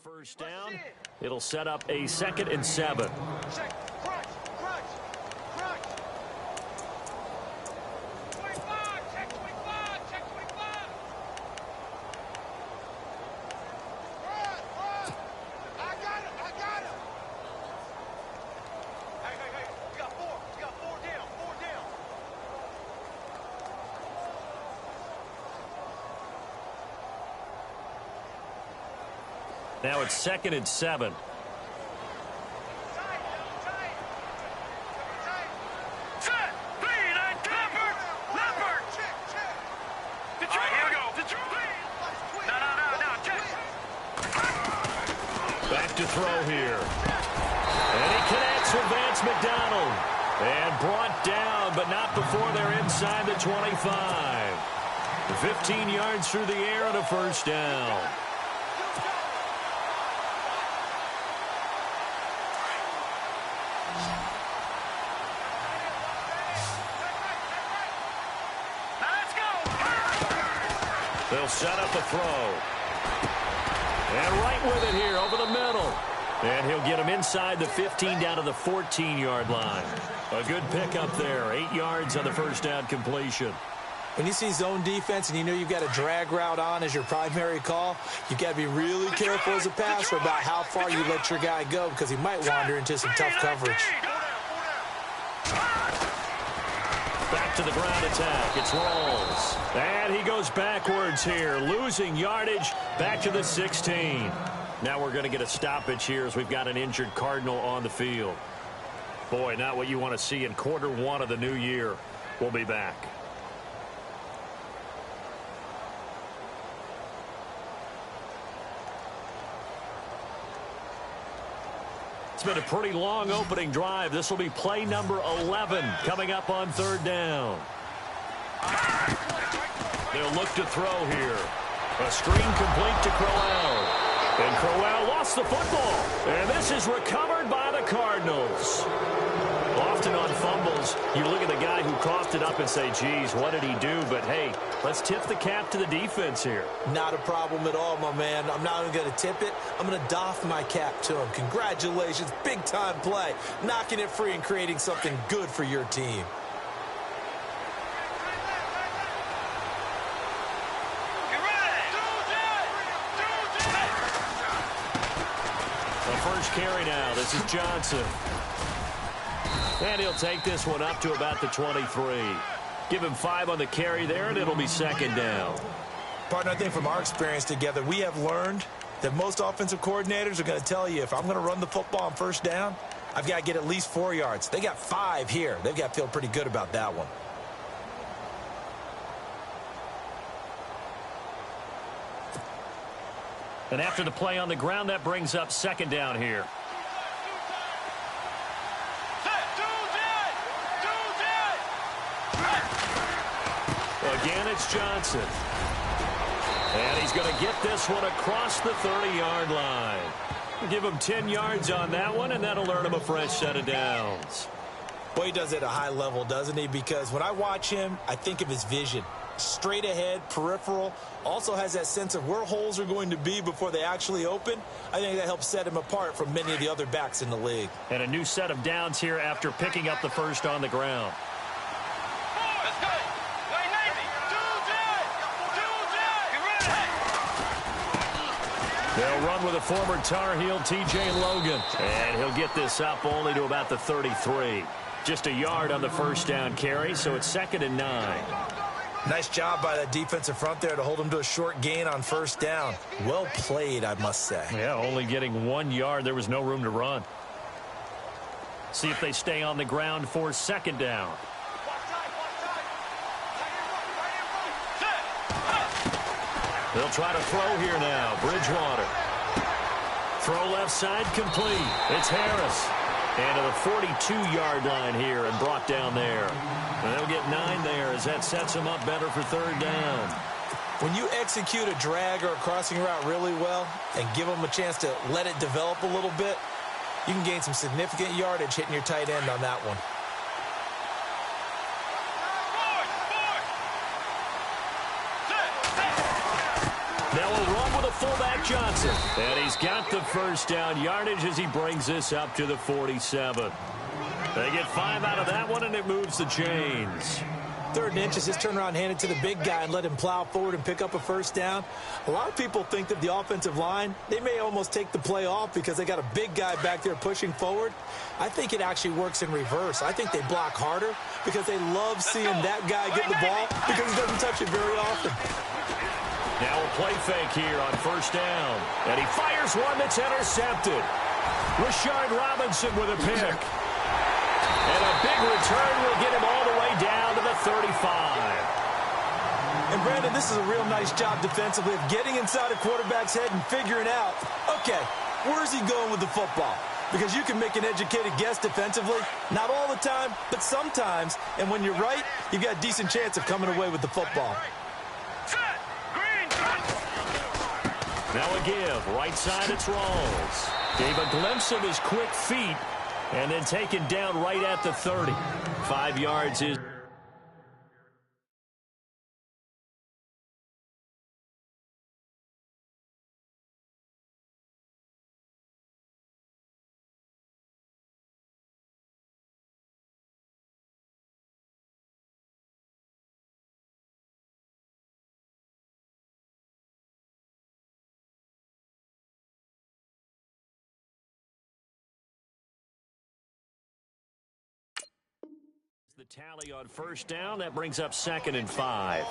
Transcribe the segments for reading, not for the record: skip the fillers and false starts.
first down. It'll set up a 2nd and 7. Now it's 2nd and 7. Back to throw here. And he connects with Vance McDonald. And brought down, but not before they're inside the 25. 15 yards through the air and a first down. They'll set up the throw. And right with it here over the middle. And he'll get him inside the 15 down to the 14-yard line. A good pickup there. 8 yards on the first down completion. When you see zone defense and you know you've got a drag route on as your primary call, you've got to be really careful as a passer about how far you let your guy go because he might wander into some tough coverage. Back to the ground attack. It's Rolls. And he goes backwards here, losing yardage back to the 16. Now we're going to get a stoppage here as we've got an injured Cardinal on the field. Boy, not what you want to see in Q1 of the new year. We'll be back. It's been a pretty long opening drive. This will be play number 11 coming up on 3rd down. They'll look to throw here. A screen complete to Crowell. And Crowell lost the football. And this is recovered by the Cardinals. Often on fumbles, you look at the guy who coughed it up and say, geez, what did he do? But, hey, let's tip the cap to the defense here. Not a problem at all, my man. I'm not even going to tip it. I'm going to doff my cap to him. Congratulations. Big-time play. Knocking it free and creating something good for your team. The first carry now. This is Johnson. And he'll take this one up to about the 23. Give him 5 on the carry there, and it'll be 2nd down. Partner, I think from our experience together, we have learned that most offensive coordinators are going to tell you, if I'm going to run the football on 1st down, I've got to get at least 4 yards. They got 5 here. They've got to feel pretty good about that one. And after the play on the ground, that brings up 2nd down here. Again, it's Johnson. And he's going to get this one across the 30-yard line. Give him 10 yards on that one, and that'll earn him a fresh set of downs. Boy, he does it at a high level, doesn't he? Because when I watch him, I think of his vision. Straight ahead, peripheral, also has that sense of where holes are going to be before they actually open. I think that helps set him apart from many of the other backs in the league. And a new set of downs here after picking up the first on the ground. They'll run with a former Tar Heel, T.J. Logan. And he'll get this up only to about the 33. Just a yard on the first down carry, so it's 2nd and 9. Nice job by that defensive front there to hold him to a short gain on 1st down. Well played, I must say. Yeah, only getting 1 yard. There was no room to run. See if they stay on the ground for 2nd down. They'll try to throw here now. Bridgewater. Throw left side complete. It's Harris. And to the 42-yard line here and brought down there. And they'll get 9 there as that sets them up better for 3rd down. When you execute a drag or a crossing route really well and give them a chance to let it develop a little bit, you can gain some significant yardage hitting your tight end on that one. fullback Johnson. And he's got the first down yardage as he brings this up to the 47. They get 5 out of that one, and it moves the chains. 3rd and inches, just turn around, hand it to the big guy, and let him plow forward and pick up a first down. A lot of people think that the offensive line, they may almost take the play off because they got a big guy back there pushing forward. I think it actually works in reverse. I think they block harder because they love seeing that guy get the ball because he doesn't touch it very often. Now a play fake here on first down. And he fires one that's intercepted. Rashard Robinson with a pick. And a big return will get him all the way down to the 35. And, Brandon, this is a real nice job defensively of getting inside a quarterback's head and figuring out, okay, where's he going with the football? Because you can make an educated guess defensively. Not all the time, but sometimes. And when you're right, you've got a decent chance of coming away with the football. Now a give. Right side, it's Rawls. Gave a glimpse of his quick feet. And then taken down right at the 30. 5 yards is... The tally on first down, that brings up 2nd and 5.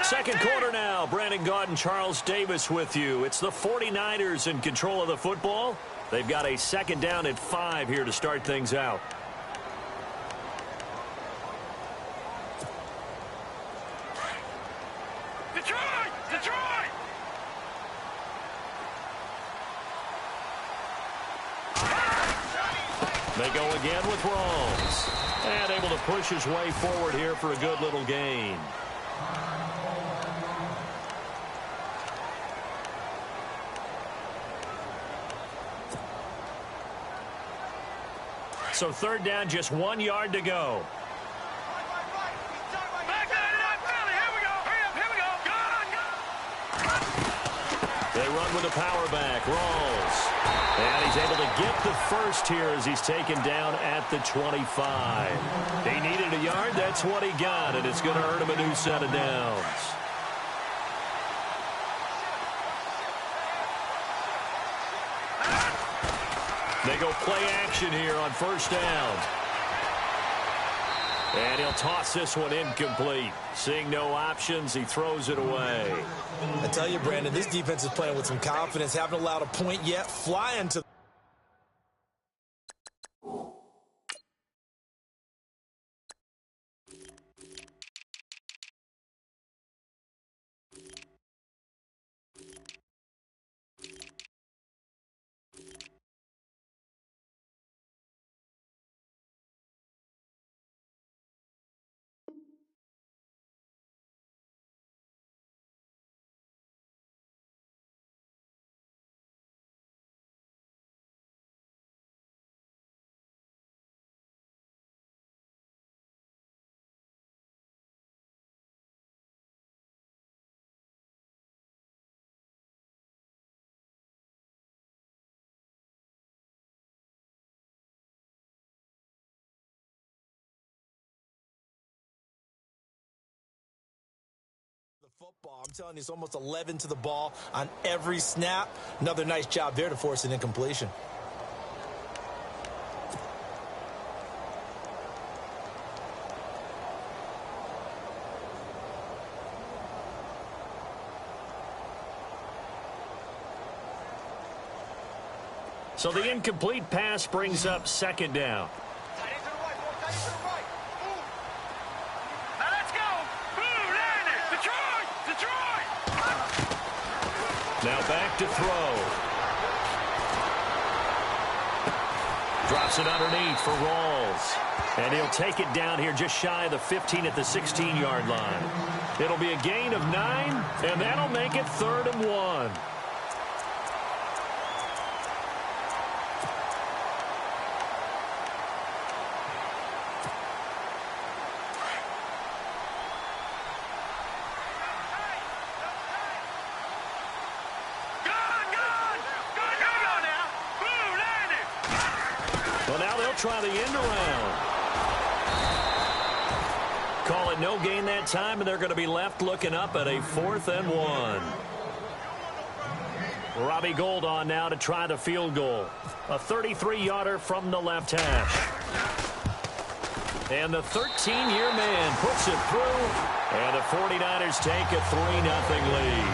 Second quarter now. Brandon Gaudin and Charles Davis with you. It's the 49ers in control of the football. They've got a 2nd down and 5 here to start things out. Detroit! They go again with Rawls. And able to push his way forward here for a good little gain. So 3rd down, just 1 yard to go. They run with a power back. Rawls. And he's able to get the first here as he's taken down at the 25. He needed a yard. That's what he got, and it's going to earn him a new set of downs. They go play action here on first down. And he'll toss this one incomplete. Seeing no options, he throws it away. I tell you, Brandon, this defense is playing with some confidence. Haven't allowed a point yet. Flying to football. I'm telling you, it's almost 11 to the ball on every snap. Another nice job there to force an incompletion. So the incomplete pass brings up 2nd down. Now back to throw. Drops it underneath for Rawls. And he'll take it down here just shy of the 15 at the 16-yard line. It'll be a gain of 9, and that'll make it 3rd and 1. Well, now they'll try the end around. Call it no gain that time, and they're going to be left looking up at a 4th and 1. Robbie Gould on now to try the field goal. A 33-yarder from the left hash. And the 13-year man puts it through, and the 49ers take a 3-0 lead.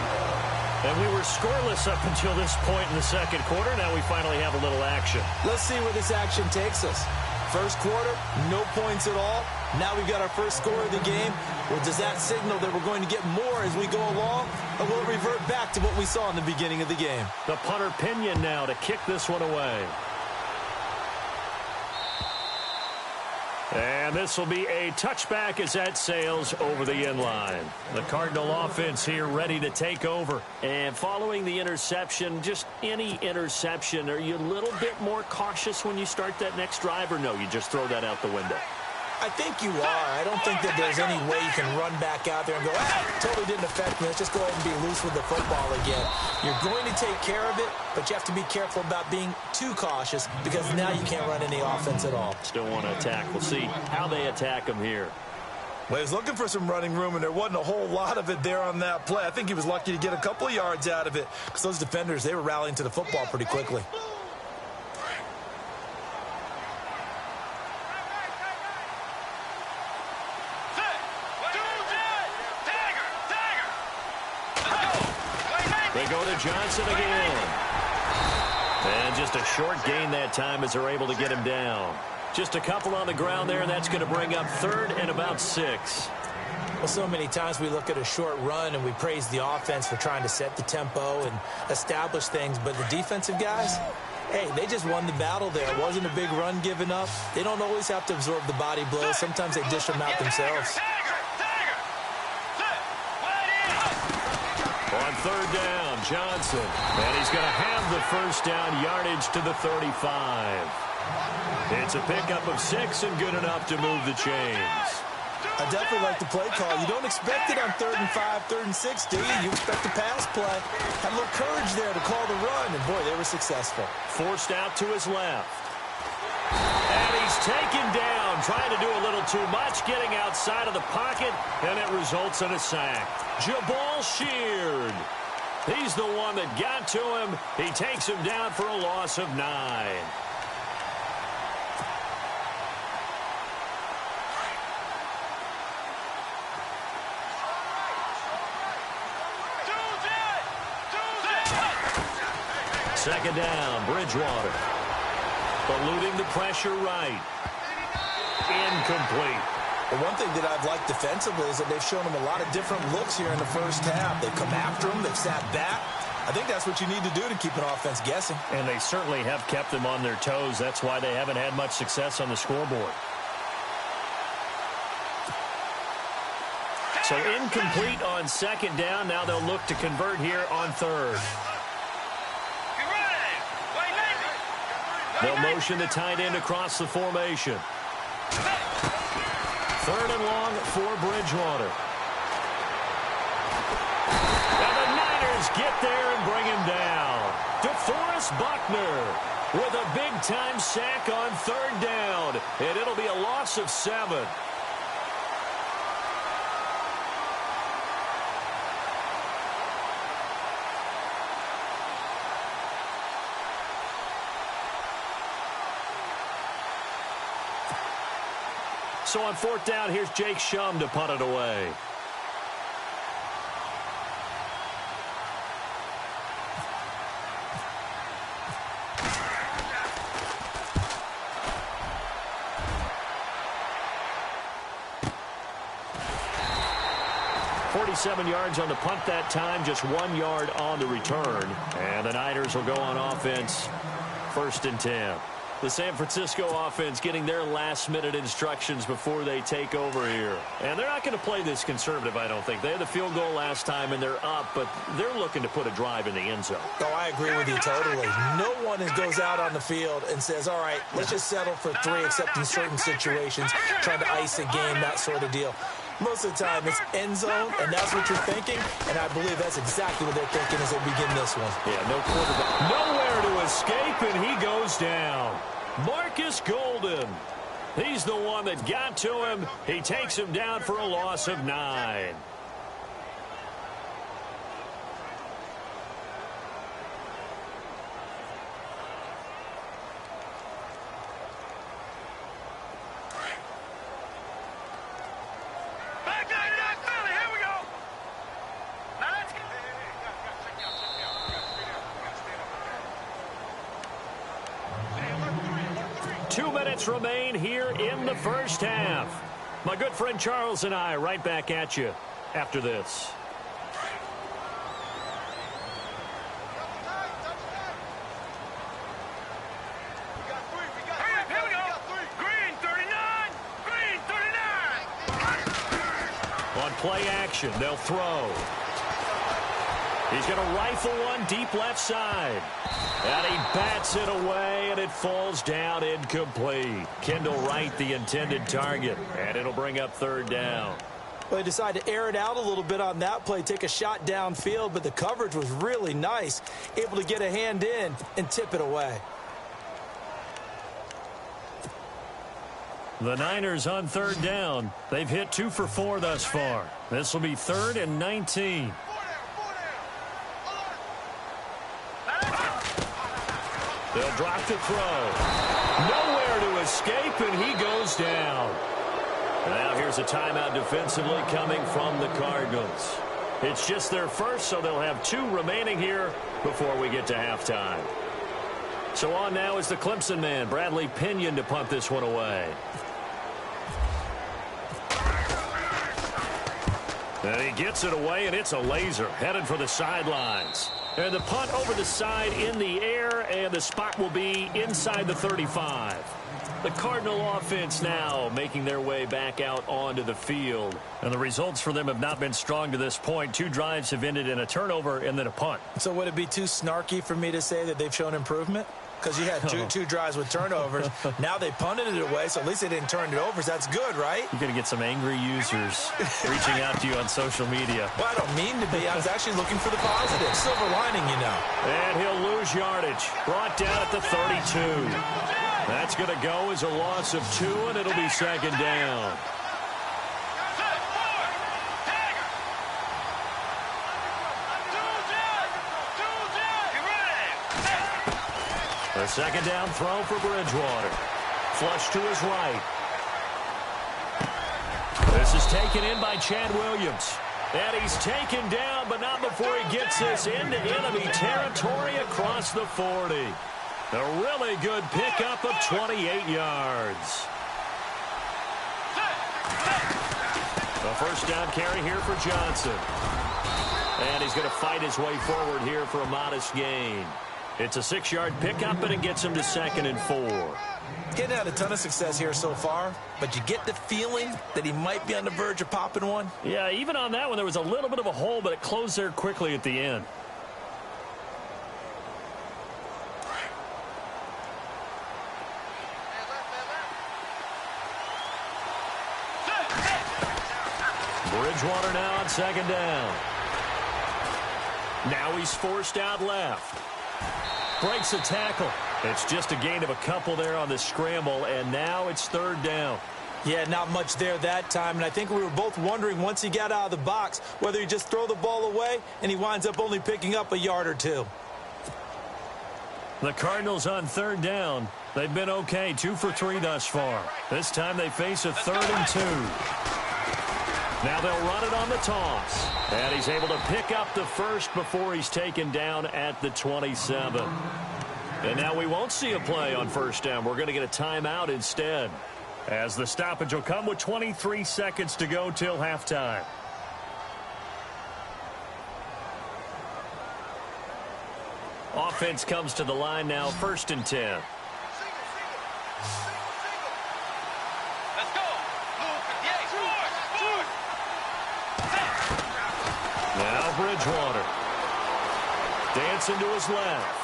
And we were scoreless up until this point in the second quarter. Now we finally have a little action. Let's see where this action takes us. First quarter, no points at all. Now we've got our first score of the game. Well, does that signal that we're going to get more as we go along? Or will it revert back to what we saw in the beginning of the game? The punter Pinion now to kick this one away. And this will be a touchback as that sails over the end line. The Cardinal offense here ready to take over. And following the interception, just any interception, are you a little bit more cautious when you start that next drive, or no, you just throw that out the window? I think you are. I don't think that there's any way you can run back out there and go, totally didn't affect me. Let's just go ahead and be loose with the football again. You're going to take care of it, but you have to be careful about being too cautious because now you can't run any offense at all. Still want to attack. We'll see how they attack him here. Well, he was looking for some running room, and there wasn't a whole lot of it there on that play. I think he was lucky to get a couple of yards out of it because those defenders, they were rallying to the football pretty quickly. They go to Johnson again. And just a short gain that time as they're able to get him down. Just a couple on the ground there, and that's going to bring up 3rd and about 6. Well, so many times we look at a short run and we praise the offense for trying to set the tempo and establish things, but the defensive guys, hey, they just won the battle there. It wasn't a big run given up. They don't always have to absorb the body blows. Sometimes they dish them out themselves. On 3rd down, Johnson. And he's going to have the first down yardage to the 35. It's a pickup of 6 and good enough to move the chains. I definitely like the play call. You don't expect it on 3rd and 5, 3rd and 6, do you? You expect the pass play. Had a little courage there to call the run, and boy, they were successful. Forced out to his left. And he's taken down, trying to do a little too much, getting outside of the pocket, and it results in a sack. Jabal Sheard. He's the one that got to him. He takes him down for a loss of 9. Second down, Bridgewater. Eluding the pressure right. Incomplete. Well, one thing that I've liked defensively is that they've shown them a lot of different looks here in the first half. They've come after them. They've sat back. I think that's what you need to do to keep an offense guessing. And they certainly have kept them on their toes. That's why they haven't had much success on the scoreboard. So incomplete on second down. Now they'll look to convert here on 3rd. They'll motion the tight end across the formation. 3rd and long for Bridgewater. And the Niners get there and bring him down. DeForest Buckner with a big-time sack on 3rd down. And it'll be a loss of 7. So on 4th down, here's Jake Shum to punt it away. .47 yards on the punt that time, just 1 yard on the return. And the Niners will go on offense, 1st and 10. The San Francisco offense getting their last-minute instructions before they take over here. And they're not going to play this conservative, I don't think. They had the field goal last time, and they're up, but they're looking to put a drive in the end zone. Oh, I agree with you totally. No one goes out on the field and says, all right, let's just settle for 3, except in certain situations, trying to ice a game, that sort of deal. Most of the time, it's end zone, and that's what you're thinking, and I believe that's exactly what they're thinking as they begin this one. Yeah, no quarterback. Nowhere to escape, and he goes down. Marcus Golden. He's the one that got to him. He takes him down for a loss of 9. Here we go. 2 minutes remain here in the first half. My good friend Charles and I right back at you after this. Here we go. Green 39. Green 39. On play action, they'll throw. He's going to rifle one deep left side. And he bats it away, and it falls down incomplete. Kendall Wright, the intended target, and it'll bring up 3rd down. Well, they decided to air it out a little bit on that play, take a shot downfield, but the coverage was really nice, able to get a hand in and tip it away. The Niners on 3rd down. They've hit 2 for 4 thus far. This will be 3rd and 19. They'll drop the throw. Nowhere to escape, and he goes down. Now here's a timeout defensively coming from the Cardinals. It's just their first, so they'll have 2 remaining here before we get to halftime. So on now is the Clemson man, Bradley Pinion, to punt this one away. And he gets it away, and it's a laser headed for the sidelines. And the punt over the side in the air, and the spot will be inside the 35. The Cardinal offense now making their way back out onto the field. And the results for them have not been strong to this point. 2 drives have ended in a turnover and then a punt. So would it be too snarky for me to say that they've shown improvement? Because you had two drives with turnovers. Now they punted it away, so at least they didn't turn it over. So that's good, right? You're going to get some angry users reaching out to you on social media. Well, I don't mean to be. I was actually looking for the positive. Silver lining, you know. And he'll lose yardage. Brought down at the 32. That's going to go as a loss of 2, and it'll be 2nd down. A 2nd down throw for Bridgewater. Flush to his right. This is taken in by Chad Williams. And he's taken down, but not before he gets this into enemy territory across the 40. A really good pickup of 28 yards. A 1st down carry here for Johnson. And he's going to fight his way forward here for a modest gain. It's a 6-yard pickup, and it gets him to 2nd and 4. Getting had a ton of success here so far, but you get the feeling that he might be on the verge of popping one. Yeah, even on that one, there was a little bit of a hole, but it closed there quickly at the end. Bridgewater now on 2nd down. Now he's forced out left. Breaks a tackle. It's just a gain of a couple there on the scramble, and now it's 3rd down. Yeah, not much there that time, and I think we were both wondering once he got out of the box whether he just throw the ball away, and he winds up only picking up a yard or 2. The Cardinals on 3rd down. They've been okay, 2 for 3 thus far. This time they face a 3rd and 2. Now they'll run it on the toss. And he's able to pick up the 1st before he's taken down at the 27. And now we won't see a play on 1st down. We're going to get a timeout instead, as the stoppage will come with 23 seconds to go till halftime. Offense comes to the line now, 1st and 10. Now Bridgewater. Dancing to his left.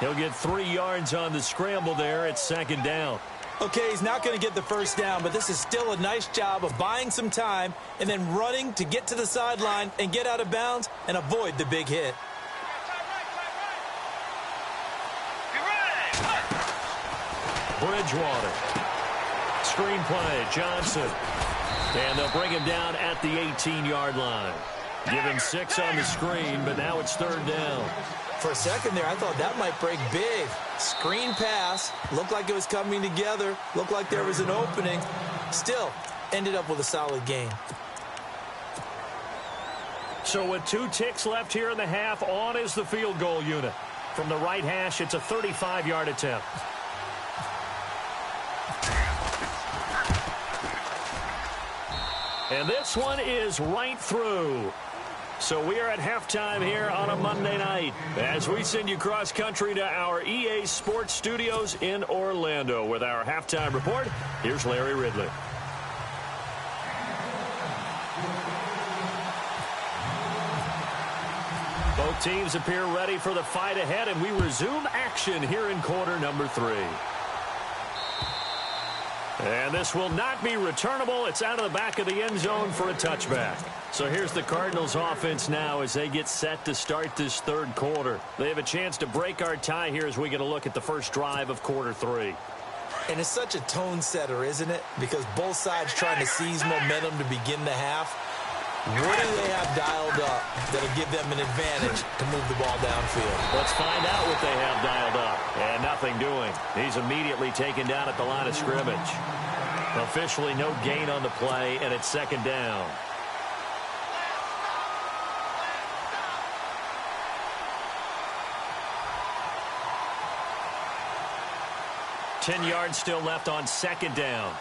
He'll get 3 yards on the scramble there. It's second down. Okay, he's not going to get the first down, but this is still a nice job of buying some time and then running to get to the sideline and get out of bounds and avoid the big hit. Bridgewater. Screen play, Johnson. And they'll bring him down at the 18-yard line. Give him 6 on the screen, but now it's third down. For a second there, I thought that might break big. Screen pass. Looked like it was coming together. Looked like there was an opening. Still, ended up with a solid gain. So with 2 ticks left here in the half, on is the field goal unit. From the right hash, it's a 35-yard attempt. And this one is right through. So we are at halftime here on a Monday night as we send you cross-country to our EA Sports Studios in Orlando with our halftime report. Here's Larry Ridley. Both teams appear ready for the fight ahead, and we resume action here in quarter number 3. And this will not be returnable. It's out of the back of the end zone for a touchback. So here's the Cardinals offense now as they get set to start this third quarter. They have a chance to break our tie here as we get a look at the first drive of quarter 3. And it's such a tone setter, isn't it? Because both sides trying to seize momentum to begin the half. What do they have dialed up that'll give them an advantage to move the ball downfield? Let's find out what they have dialed up. And nothing doing. He's immediately taken down at the line of scrimmage. Officially no gain on the play, and it's second down. Ten yards still left on second down.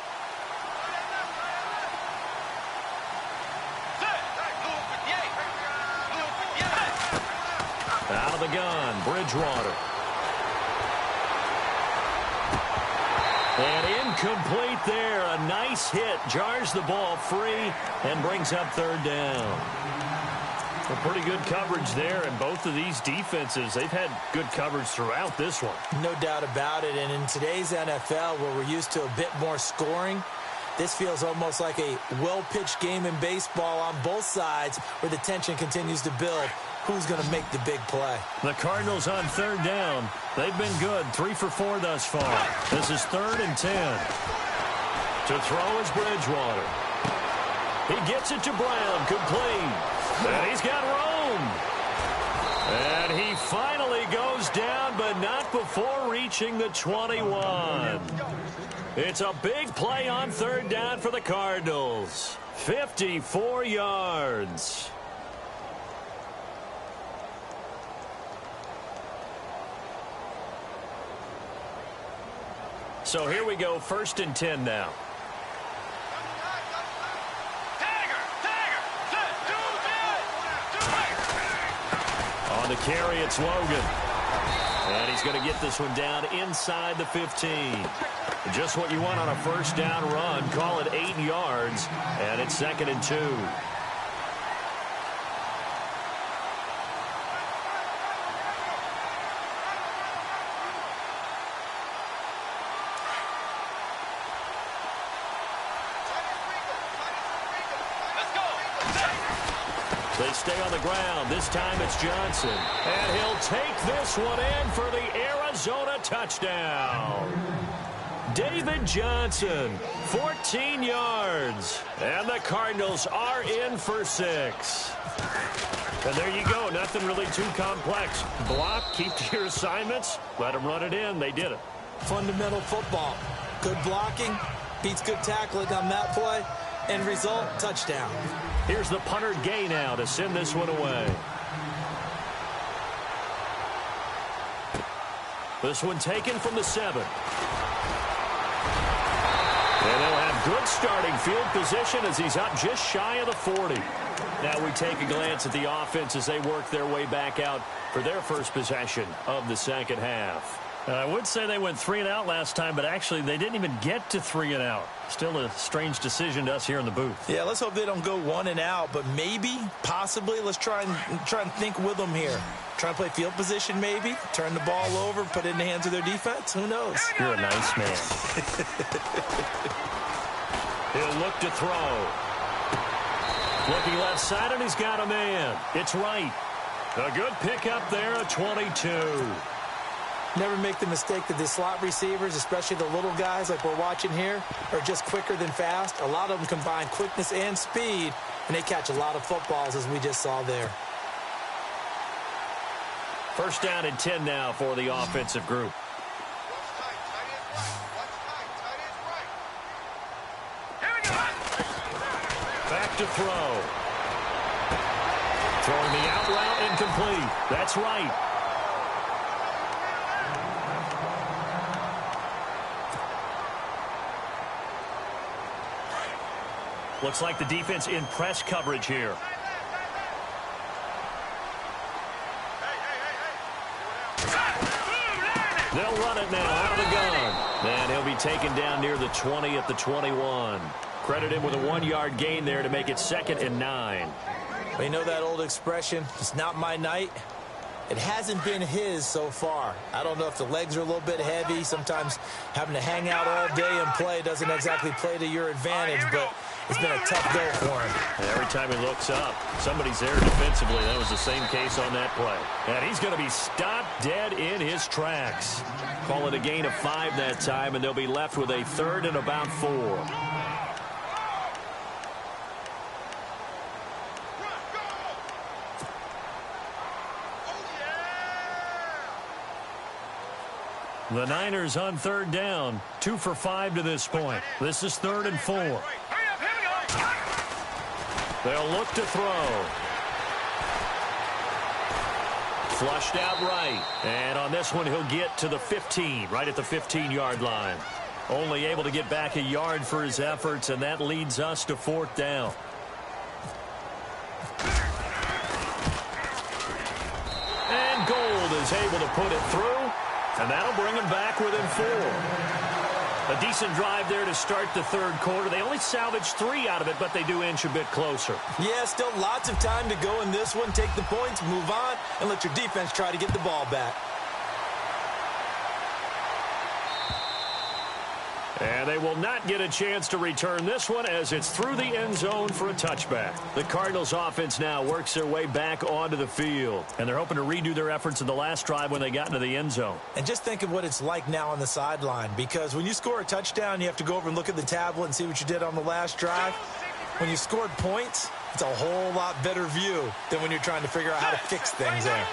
Out of the gun, Bridgewater. And incomplete there. A nice hit. Jars the ball free and brings up third down. A pretty good coverage there, and both of these defenses, they've had good coverage throughout this one. No doubt about it, and in today's NFL, where we're used to a bit more scoring, this feels almost like a well-pitched game in baseball on both sides where the tension continues to build. Who's going to make the big play? The Cardinals on third down. They've been good, 3 for 4 thus far. This is 3rd and 10. To throw is Bridgewater. He gets it to Brown, complete. And he's got room. And he finally goes down, but not before reaching the 21. It's a big play on third down for the Cardinals. 54 yards. So here we go, 1st and 10 now. On the carry, it's Logan. And he's going to get this one down inside the 15. Just what you want on a first down run. Call it 8 yards, and it's 2nd and 2. They stay on the ground. This time it's Johnson. And he'll take this one in for the Arizona touchdown. David Johnson, 14 yards. And the Cardinals are in for 6. And there you go. Nothing really too complex. Block, keep to your assignments, let them run it in. They did it. Fundamental football. Good blocking, beats good tackling on that play. End result, touchdown. Here's the punter Gay now to send this one away. This one taken from the 7. And they'll have good starting field position as he's up just shy of the 40. Now we take a glance at the offense as they work their way back out for their first possession of the second half. I would say they went 3 and out last time, but actually they didn't even get to 3 and out. Still a strange decision to us here in the booth. Yeah, let's hope they don't go 1 and out, but maybe, possibly, let's try and think with them here. Try and play field position maybe, turn the ball over, put it in the hands of their defense. Who knows? You're a nice man. He'll look to throw. Looking left side, and he's got a man. It's right. A good pickup there, a 22. Never make the mistake that the slot receivers, especially the little guys like we're watching here, are just quicker than fast. A lot of them combine quickness and speed, and they catch a lot of footballs, as we just saw there. First down and 10 now for the offensive group. Back to throw. Throwing the out route incomplete. That's right. Looks like the defense in press coverage here. They'll run it now out of the gun. And he'll be taken down near the 20 at the 21. Credit him with a 1-yard gain there to make it 2nd and 9. Well, you know that old expression, it's not my night? It hasn't been his so far. I don't know if the legs are a little bit heavy. Sometimes having to hang out all day and play doesn't exactly play to your advantage, but it's been a tough go for him. And every time he looks up, somebody's there defensively. That was the same case on that play. And he's going to be stopped dead in his tracks. Call it a gain of 5 that time, and they'll be left with a 3rd and about 4. The Niners on 3rd down, 2 for 5 to this point. This is 3rd and 4. They'll look to throw. Flushed out right. And on this one, he'll get to the 15, right at the 15-yard line. Only able to get back a yard for his efforts, and that leads us to 4th down. And Gold is able to put it through. And that'll bring him back within 4. A decent drive there to start the 3rd quarter. They only salvaged 3 out of it, but they do inch a bit closer. Yeah, still lots of time to go in this one. Take the points, move on, and let your defense try to get the ball back. And they will not get a chance to return this one as it's through the end zone for a touchback. The Cardinals offense now works their way back onto the field. And they're hoping to redo their efforts in the last drive when they got into the end zone. And just think of what it's like now on the sideline, because when you score a touchdown, you have to go over and look at the tablet and see what you did on the last drive. When you scored points, it's a whole lot better view than when you're trying to figure out how to fix things there.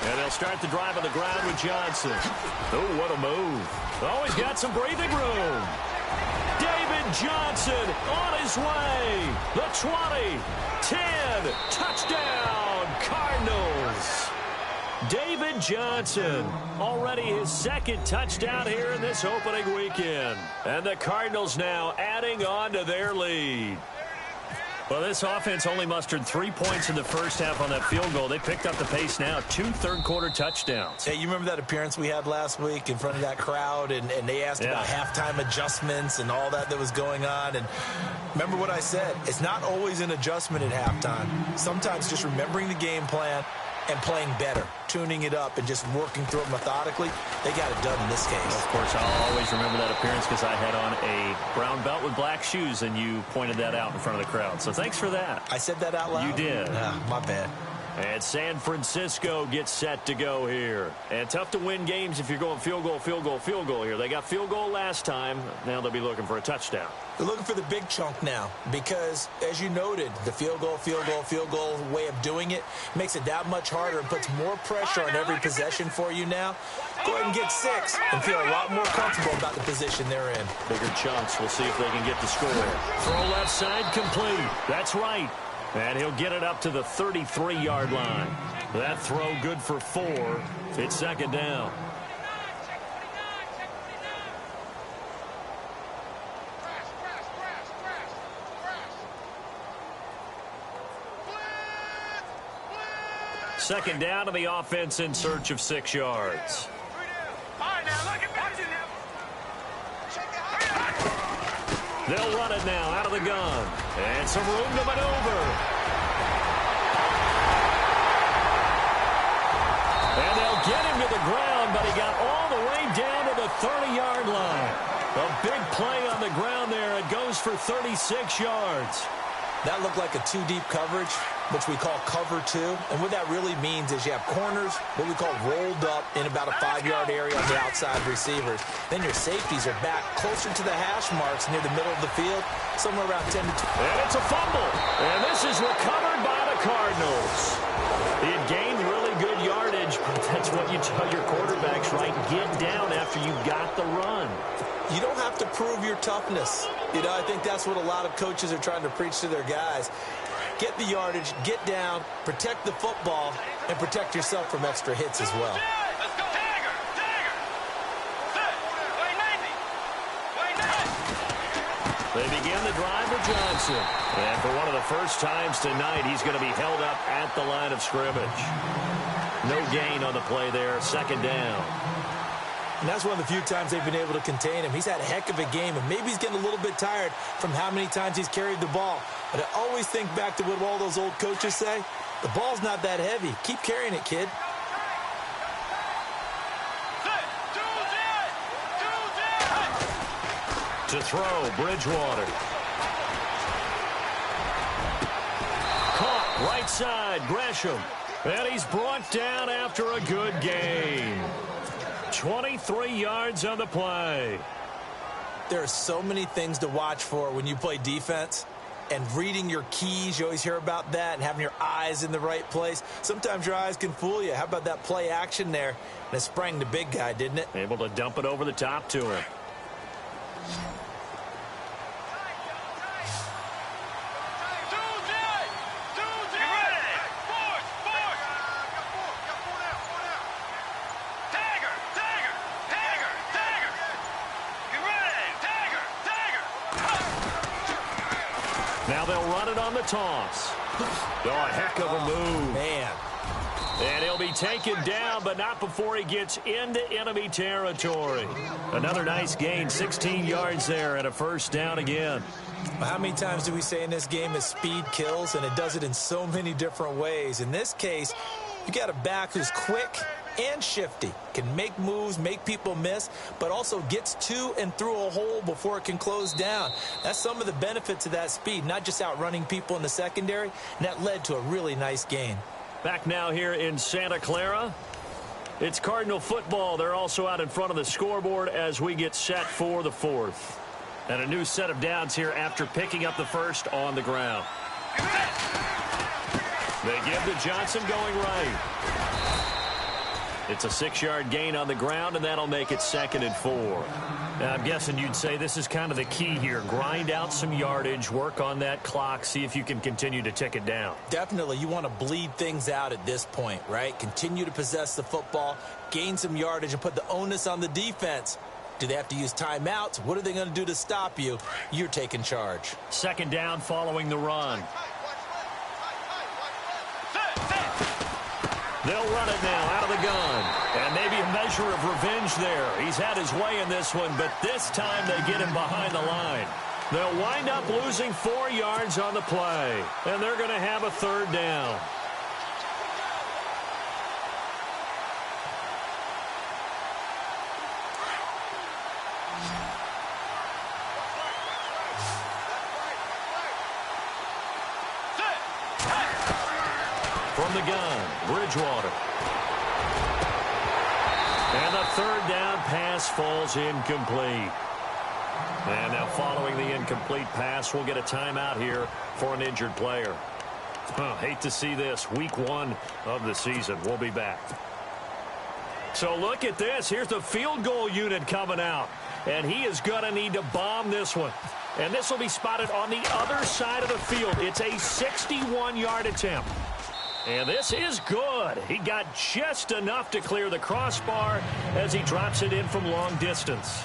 And they'll start the drive on the ground with Johnson. Oh, what a move. Oh, he's got some breathing room. David Johnson on his way. The 20, 10, touchdown, Cardinals. David Johnson, already his 2nd touchdown here in this opening weekend. And the Cardinals now adding on to their lead. Well, this offense only mustered 3 points in the first half on that field goal. They picked up the pace now, 2 third-quarter touchdowns. Hey, you remember that appearance we had last week in front of that crowd, and they asked about halftime adjustments and all that was going on. And remember what I said, it's not always an adjustment at halftime. Sometimes just remembering the game plan and playing better, tuning it up and just working through it methodically. They got it done in this case. Of course, I'll always remember that appearance because I had on a brown belt with black shoes, and you pointed that out in front of the crowd. So thanks for that. I said that out loud? You did. My bad. And San Francisco gets set to go here. And tough to win games if you're going field goal, field goal, field goal here. They got field goal last time. Now they'll be looking for a touchdown. They're looking for the big chunk now because, as you noted, the field goal way of doing it makes it that much harder and puts more pressure on every possession for you now. Go ahead and get 6 and feel a lot more comfortable about the position they're in. Bigger chunks. We'll see if they can get the score. Throw left side complete. That's right. And he'll get it up to the 33-yard line. That throw good for 4. It's 2nd down. Second down to the offense in search of 6 yards. All right, now, look at back. They'll run it now out of the gun. And some room to maneuver. And they'll get him to the ground, but he got all the way down to the 30-yard line. A big play on the ground there. It goes for 36 yards. That looked like a two-deep coverage, which we call cover two. And what that really means is you have corners, what we call rolled up in about a 5-yard area on the outside receivers. Then your safeties are back closer to the hash marks near the middle of the field, somewhere around 10 to 12. And it's a fumble. And this is recovered by the Cardinals. He had gained really good yardage, but that's what you tell your quarterbacks, right? Get down after you got the run. You don't have to prove your toughness. You know, I think that's what a lot of coaches are trying to preach to their guys. Get the yardage, get down, protect the football, and protect yourself from extra hits as well. Let's go. Dagger. They begin the drive with Johnson. And for one of the first times tonight, he's going to be held up at the line of scrimmage. No gain on the play there, second down. And that's one of the few times they've been able to contain him. He's had a heck of a game, and maybe he's getting a little bit tired from how many times he's carried the ball. But I always think back to what all those old coaches say. The ball's not that heavy. Keep carrying it, kid. To throw, Bridgewater. Caught, right side, Gresham. And he's brought down after a good game. 23 yards on the play. There are so many things to watch for when you play defense. And reading your keys, you always hear about that, and having your eyes in the right place. Sometimes your eyes can fool you. How about that play action there? And it sprang the big guy, didn't it? Able to dump it over the top to him. Now they'll run it on the toss. Oh, a heck of a move. Man. And he'll be taken down, but not before he gets into enemy territory. Another nice gain, 16 yards there, and a first down again. Well, how many times do we say in this game that speed kills, and it does it in so many different ways? In this case, you got a back who's quick and shifty, can make moves, make people miss, but also gets to and through a hole before it can close down. That's some of the benefits of that speed, not just outrunning people in the secondary, and that led to a really nice gain. Back now here in Santa Clara. It's Cardinal football. They're also out in front of the scoreboard as we get set for the fourth. And a new set of downs here after picking up the first on the ground. They give to Johnson going right. It's a 6-yard gain on the ground, and that'll make it 2nd and 4. Now, I'm guessing you'd say this is kind of the key here. Grind out some yardage, work on that clock, see if you can continue to tick it down. Definitely. You want to bleed things out at this point, right? Continue to possess the football, gain some yardage, and put the onus on the defense. Do they have to use timeouts? What are they going to do to stop you? You're taking charge. 2nd down following the run. They'll run it now out of the gun. And maybe a measure of revenge there. He's had his way in this one, but this time they get him behind the line. They'll wind up losing 4 yards on the play. And they're going to have a 3rd down. From the gun, Bridgewater. And the 3rd down pass falls incomplete. And now following the incomplete pass, we'll get a timeout here for an injured player. Hate to see this. Week 1 of the season. We'll be back. So look at this. Here's the field goal unit coming out. And he is going to need to bomb this one. And this will be spotted on the other side of the field. It's a 61-yard attempt. And this is good. He got just enough to clear the crossbar as he drops it in from long distance.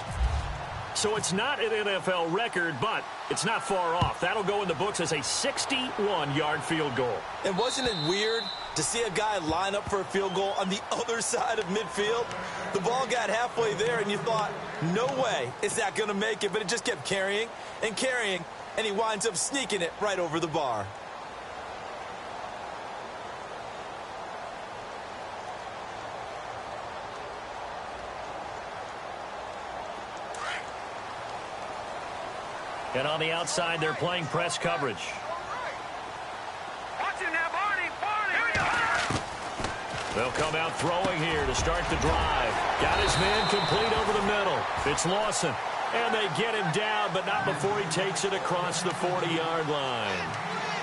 So it's not an NFL record, but it's not far off. That'll go in the books as a 61-yard field goal. And wasn't it weird To see a guy line up for a field goal on the other side of midfield, the ball got halfway there and you thought, no way is that going to make it, but it just kept carrying and carrying, and he winds up sneaking it right over the bar. And on the outside, they're playing press coverage. Watch him now, Barney. Here we go. They'll come out throwing here to start the drive. Got his man complete over the middle. It's Lawson. And they get him down, but not before he takes it across the 40-yard line.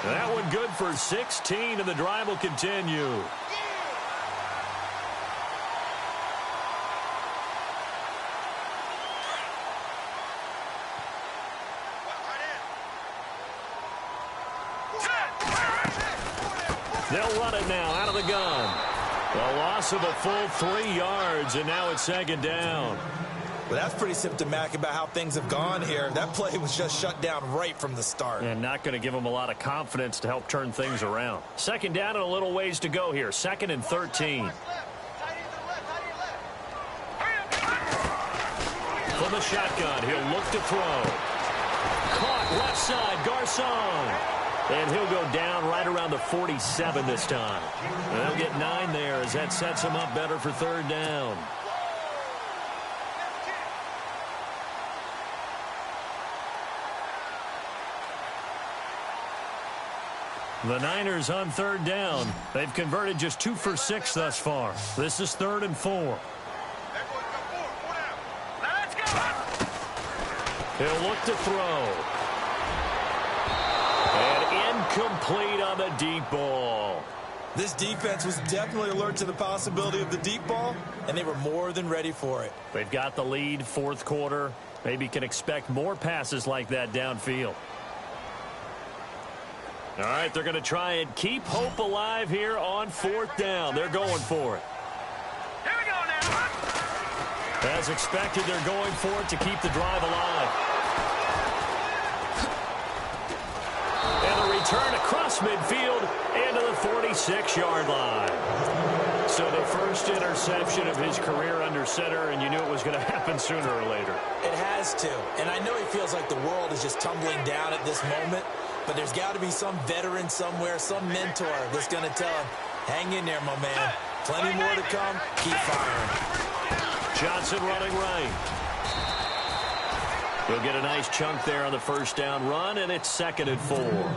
That one good for 16, and the drive will continue. They'll run it now out of the gun. A loss of a full 3 yards, and now it's second down. Well, that's pretty symptomatic about how things have gone here. That play was just shut down right from the start. And not going to give them a lot of confidence to help turn things around. Second down and a little ways to go here. 2nd and 13. From the shotgun, he'll look to throw. Caught left side, Garcon. And he'll go down right around the 47 this time. They'll get 9 there as that sets him up better for third down. The Niners on third down. They've converted just 2 for 6 thus far. This is 3rd and 4. Let's go. He'll look to throw. And incomplete on the deep ball. This defense was definitely alert to the possibility of the deep ball, and they were more than ready for it. They've got the lead, 4th quarter. Maybe can expect more passes like that downfield. All right, they're going to try and keep hope alive here on 4th down. They're going for it. Here we go now. As expected, they're going for it to keep the drive alive. And the return across midfield into the 46-yard line. So the first interception of his career under center, and you knew it was going to happen sooner or later. It has to. And I know he feels like the world is just tumbling down at this moment, but there's got to be some veteran somewhere, some mentor that's going to tell him, hang in there, my man. Plenty more to come. Keep firing. Johnson running right. He'll get a nice chunk there on the first down run, and it's 2nd and 4.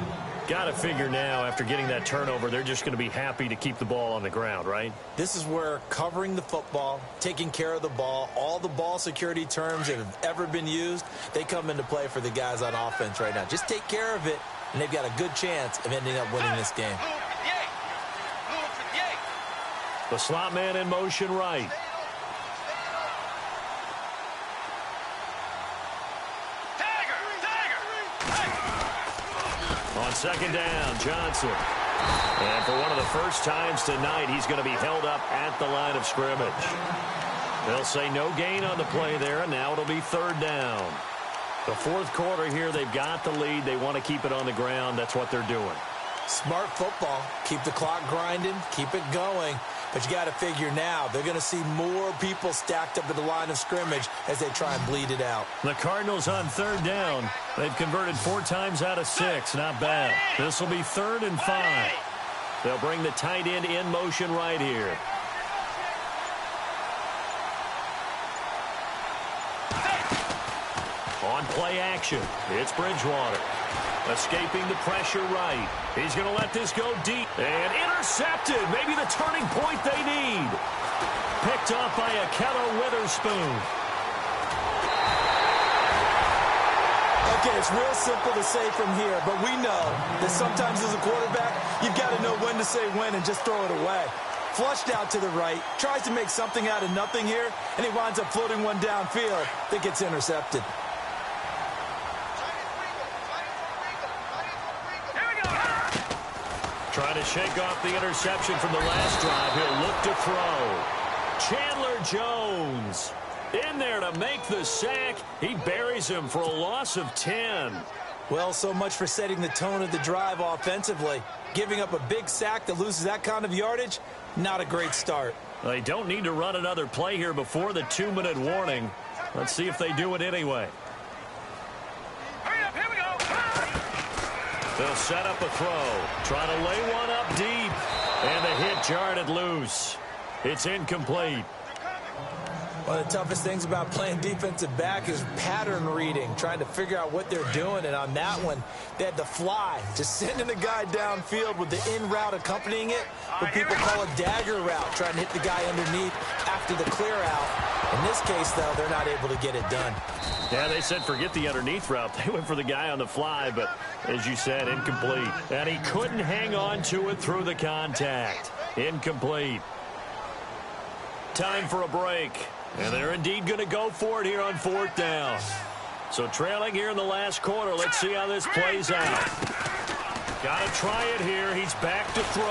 Got to figure now, after getting that turnover, they're just going to be happy to keep the ball on the ground, right? This is where covering the football, taking care of the ball, all the ball security terms that have ever been used, they come into play for the guys on offense right now. Just take care of it, and they've got a good chance of ending up winning this game. The slot man in motion right. On 2nd down, Johnson. And for one of the first times tonight, he's going to be held up at the line of scrimmage. They'll say no gain on the play there, and now it'll be 3rd down. The 4th quarter here, they've got the lead. They want to keep it on the ground. That's what they're doing. Smart football. Keep the clock grinding. Keep it going. But you got to figure now, they're going to see more people stacked up at the line of scrimmage as they try and bleed it out. The Cardinals on 3rd down. They've converted 4 times out of 6. Not bad. This will be 3rd and 5. They'll bring the tight end in motion right here. On play action, it's Bridgewater. Escaping the pressure right. He's going to let this go deep. And intercepted. Maybe the turning point they need. Picked off by Akello Witherspoon. Okay, it's real simple to say from here, but we know that sometimes as a quarterback, you've got to know when to say when and just throw it away. Flushed out to the right, tries to make something out of nothing here, and he winds up floating one downfield that gets intercepted. Trying to shake off the interception from the last drive. He'll look to throw. Chandler Jones in there to make the sack. He buries him for a loss of 10. Well, so much for setting the tone of the drive offensively. Giving up a big sack that loses that kind of yardage, not a great start. They don't need to run another play here before the 2-minute warning. Let's see if they do it anyway. Hurry up, here we go. They'll set up a throw. Try to lay one up deep. And the hit jarred it loose. It's incomplete. One of the toughest things about playing defensive back is pattern reading, trying to figure out what they're doing. And on that one, they had the fly, just sending the guy downfield with the in route accompanying it, what people call a dagger route, trying to hit the guy underneath after the clear out. In this case, though, they're not able to get it done. Yeah, they said forget the underneath route. They went for the guy on the fly, but as you said, incomplete. And he couldn't hang on to it through the contact. Incomplete. Time for a break. And they're indeed going to go for it here on 4th down. So trailing here in the last quarter. Let's see how this plays out. Got to try it here. He's back to throw.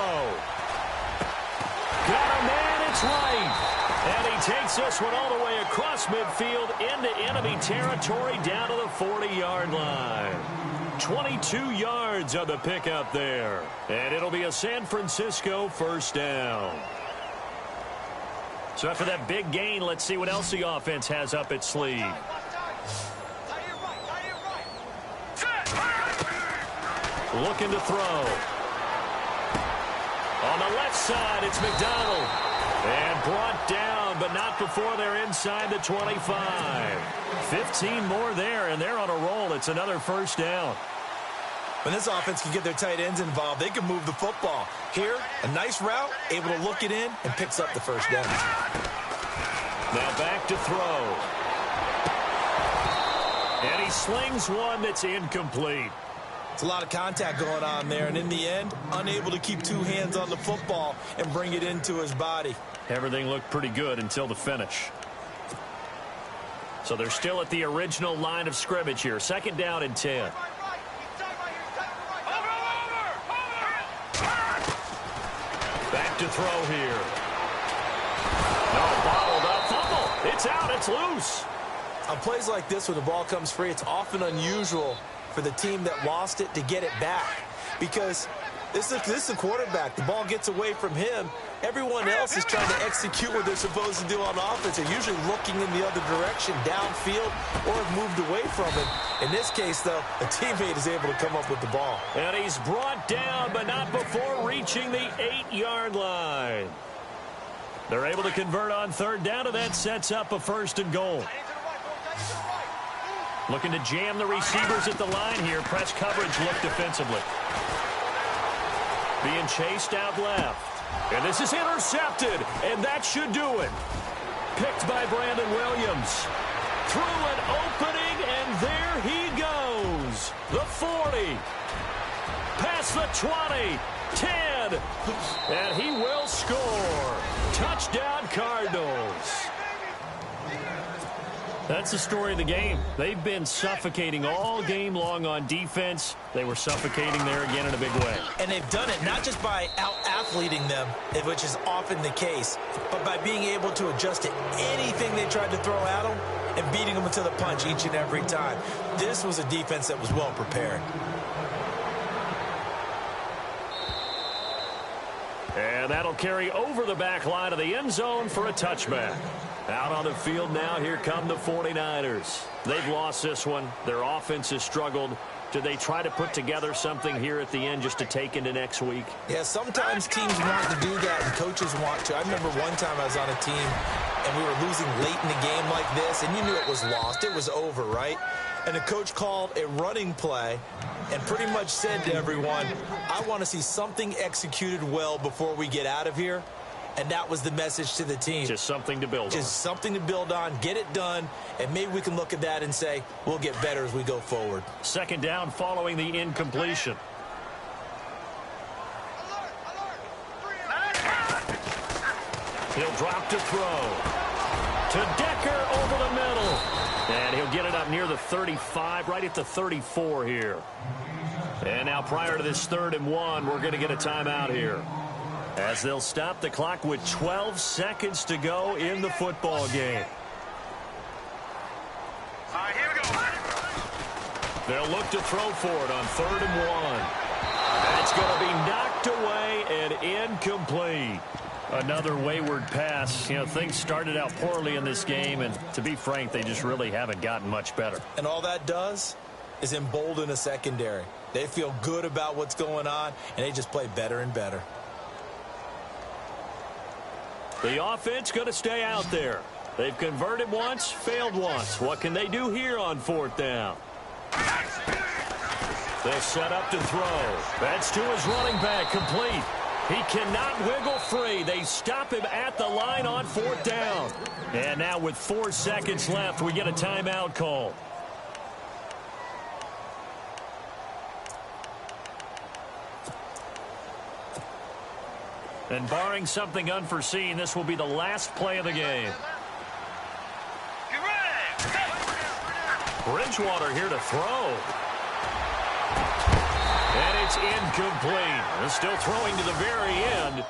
Got a man, it's right. And he takes this one all the way across midfield into enemy territory down to the 40-yard line. 22 yards on the pickup there. And it'll be a San Francisco 1st down. So after that big gain, let's see what else the offense has up its sleeve. Looking to throw. On the left side, it's McDonald. And brought down, but not before they're inside the 25. 15 more there, and they're on a roll. It's another 1st down. When this offense can get their tight ends involved, they can move the football. Here, a nice route, able to look it in, and picks up the 1st down. Now back to throw. And he slings one that's incomplete. It's a lot of contact going on there, and in the end, unable to keep 2 hands on the football and bring it into his body. Everything looked pretty good until the finish. So they're still at the original line of scrimmage here. 2nd down and 10. Back to throw here. No, bottled up. Fumble. It's out. It's loose. On plays like this, when the ball comes free, it's often unusual for the team that lost it to get it back. Because this is the quarterback. The ball gets away from him. Everyone else is trying to execute what they're supposed to do on offense. They're usually looking in the other direction, downfield, or have moved away from him. In this case, though, a teammate is able to come up with the ball. And he's brought down, but not before reaching the 8-yard line. They're able to convert on 3rd down, and that sets up a 1st and goal. Looking to jam the receivers at the line here. Press coverage look defensively. Being chased out left. And this is intercepted, and that should do it. Picked by Brandon Williams. Through an opening, and there he goes. The 40. Past the 20. 10. And he will score. Touchdown, Cardinals. That's the story of the game. They've been suffocating all game long on defense. They were suffocating there again in a big way. And they've done it not just by out-athleting them, which is often the case, but by being able to adjust to anything they tried to throw at them and beating them to the punch each and every time. This was a defense that was well prepared. And that'll carry over the back line of the end zone for a touchback. Out on the field now, here come the 49ers. They've lost this one. Their offense has struggled. Do they try to put together something here at the end just to take into next week? Yeah, sometimes teams want to do that and coaches want to. I remember one time I was on a team and we were losing late in the game like this, and you knew it was lost. It was over, right? And the coach called a running play and pretty much said to everyone, I want to see something executed well before we get out of here. And that was the message to the team. Just something to build on. Just something to build on, get it done, and maybe we can look at that and say, we'll get better as we go forward. 2nd down following the incompletion. He'll drop to throw. To Decker over the middle. And he'll get it up near the 35, right at the 34 here. And now prior to this 3rd and 1, we're going to get a timeout here, as they'll stop the clock with 12 seconds to go in the football game. All right, here we go. They'll look to throw for it on 3rd and 1. That's going to be knocked away and incomplete. Another wayward pass. You know, things started out poorly in this game, and to be frank, they just really haven't gotten much better. And all that does is embolden a secondary. They feel good about what's going on, and they just play better and better. The offense going to stay out there. They've converted once, failed once. What can they do here on 4th down? They'll set up to throw. That's to his running back, complete. He cannot wiggle free. They stop him at the line on 4th down. And now with 4 seconds left, we get a timeout call. And barring something unforeseen, this will be the last play of the game. Bridgewater here to throw. And it's incomplete. They're still throwing to the very end.